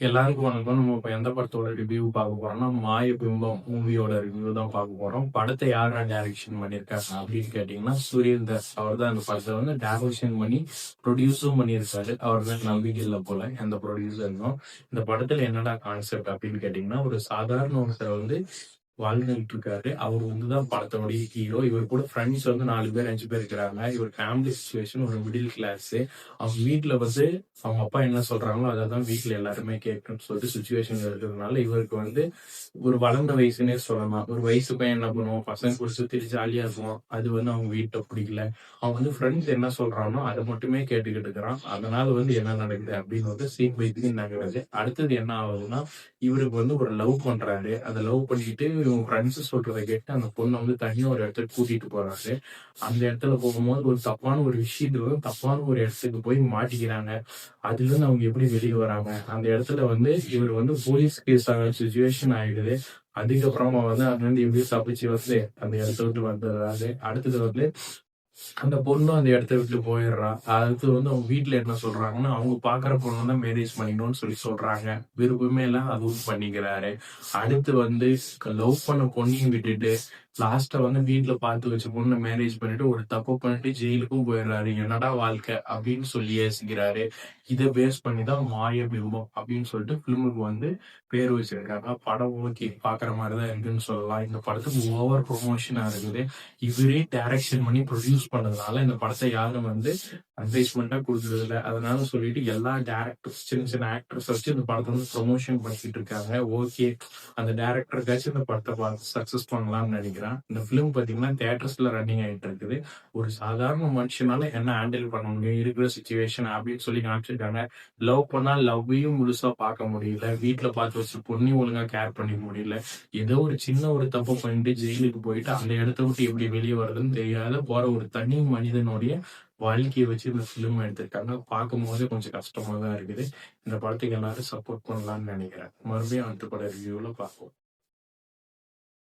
எல்லாருக்கும் வணக்கம். நம்ம இப்ப எந்த படத்தோட ரிவ்யூ பார்க்க போறோம்னா, மாயபிம்பம் மூவியோட ரிவ்யூ தான் பார்க்க போறோம். படத்தை யாரா டைரக்ஷன் பண்ணியிருக்காங்க அப்படின்னு கேட்டீங்கன்னா, சுரேந்தர் அவர் தான் இந்த படத்தை வந்து டைரக்ஷன் பண்ணி ப்ரொடியூஸும் பண்ணியிருக்காரு. அவர் மேல நம்பிக்கை இல்லை போல எந்த ப்ரொடியூசருக்கும். இந்த படத்துல என்னடா கான்செப்ட் அப்படின்னு கேட்டீங்கன்னா, ஒரு சாதாரண ஒருத்தர் வந்து வாழ்ந்துட்டு இருக்காரு. அவர் வந்து தான் படத்தோடைய ஹீரோ. இவர் கூட ஃப்ரெண்ட்ஸ் வந்து 4 பேர் 5 பேர் இருக்கிறாங்க. இவர் ஃபேமிலி சிச்சுவேஷன் ஒரு மிடில் கிளாஸ். அவங்க வீட்ல வந்து அவங்க அப்பா என்ன சொல்றாங்களோ அதை தான் வீட்ல எல்லாருமே கேட்கணும்னு சொல்லிட்டு சுச்சுவேஷன் இருக்கிறதுனால இவருக்கு வந்து ஒரு வளர்ந்த வயசுன்னே சொல்லலாம். ஒரு வயசு பையன் என்ன பண்ணுவோம், பசங்க கூட சுத்திட்டு ஜாலியா இருக்கும். அது வந்து அவங்க வீட்டை பிடிக்கல. அவன் வந்து ஃப்ரெண்ட்ஸ் என்ன சொல்றானோ அதை மட்டுமே கேட்டுக்கிட்டு இருக்கிறான். அதனால வந்து என்ன நடக்குது அப்படின்னு வந்து சீன் பை சீன் நகருது. அடுத்தது என்ன ஆகுதுன்னா, இவருக்கு வந்து ஒரு லவ் பண்றாரு. அந்த லவ் பண்ணிட்டு இவங்க ஃப்ரெண்ட்ஸ் சொல்றதை கேட்டு அந்த பொண்ணை வந்து தனியா ஒரு இடத்துக்கு கூட்டிட்டு போறாரு. அந்த இடத்துல போகும்போது ஒரு தப்பான ஒரு விஷயத்துல தப்பான ஒரு இடத்துக்கு போய் மாட்டிக்கிறாங்க. அதுல இருந்து அவங்க எப்படி வெளியே வராங்க, அந்த இடத்துல வந்து இவர் வந்து போலீஸ் கேஸ் ஆகிற சுச்சுவேஷன் ஆயிடுது. அதுக்கப்புறமா வந்து அங்க இருந்து எப்படியும் தப்பிச்சு வந்து அந்த இடத்த விட்டு வந்துடுறாரு. அடுத்தது வந்து அந்த பொண்ணும் அந்த இடத்த விட்டு போயிடுறா. அடுத்து வந்து அவங்க வீட்ல என்ன சொல்றாங்கன்னா, அவங்க பாக்குற பொண்ணு தான் மேரேஜ் பண்ணிக்கணும்னு சொல்லி சொல்றாங்க. விருப்பமே இல்ல, அதுவும் பண்ணிக்கிறாரு. அடுத்து வந்து லவ் பண்ண பொண்ணையும் விட்டுட்டு லாஸ்ட்டா வந்து வீட்ல பார்த்து வச்ச பொண்ண மேரேஜ் பண்ணிட்டு ஒரு தப்பு பண்ணிட்டு ஜெயிலுக்கும் போயிடுறாரு. என்னடா வாழ்க்கை அப்படின்னு சொல்லி யோசிக்கிறாரு. இத பேஸ் பண்ணி தான் மாயபிம்பம் அப்படின்னு சொல்லிட்டு ஃபிலிமுக்கு வந்து பேர் வச்சிருக்காங்க. படம் ஓகே பாக்குற மாதிரி தான் இருக்குன்னு சொல்லலாம். இந்த படத்துக்கு ஓவர் ப்ரொமோஷனா இருக்குது. இவரே டைரக்ஷன் பண்ணி ப்ரொடியூஸ் பண்ணதுனால இந்த படத்தை யாரும் வந்து அட்வைஸ்மெண்டா கொடுக்கறது இல்லை. அதனால சொல்லிட்டு எல்லா டேரக்டர்ஸ் சின்ன சின்ன ஆக்டர்ஸ் வச்சு இந்த படத்தை வந்து ப்ரொமோஷன் பண்ணிட்டு இருக்காங்க. ஓகே, அந்த டேரக்டருக்காச்சும் இந்த படத்தை பார்த்து சக்சஸ் பண்ணலாம்னு நினைக்கிறேன். இந்த ஃபிலிம் பாத்தீங்கன்னா தியேட்டர்ஸ்ல ரன்னிங் ஆயிட்டு இருக்குது. ஒரு சாதாரண மனுஷனால என்ன ஹேண்டில் பண்ண முடியும் இருக்கிற சுச்சுவேஷன் அப்படின்னு சொல்லி காமிச்சிருக்காங்க. லவ் பண்ணா லவ்வையும் முழுசா பார்க்க முடியல. வீட்டுல பார்த்து வச்சு பொண்ணையும் ஒழுங்கா கேர் பண்ணிக்க முடியல. ஏதோ ஒரு சின்ன ஒரு தப்பு பண்ணிட்டு ஜெயிலுக்கு போயிட்டு அந்த இடத்த விட்டு எப்படி வெளியே வருதுன்னு தெரியாத போற ஒரு தனி மனிதனுடைய வாழ்க்கையை வச்சு இந்த ஃபிலிம் எடுத்திருக்காங்க. பார்க்கும்போது கொஞ்சம் கஷ்டமா தான் இருக்குது. இந்த படத்துக்கு எல்லாரும் சப்போர்ட் பண்ணலாம்னு நினைக்கிறேன். மறுபடியும் அடுத்த பட ரிவ்யூல பார்ப்போம்.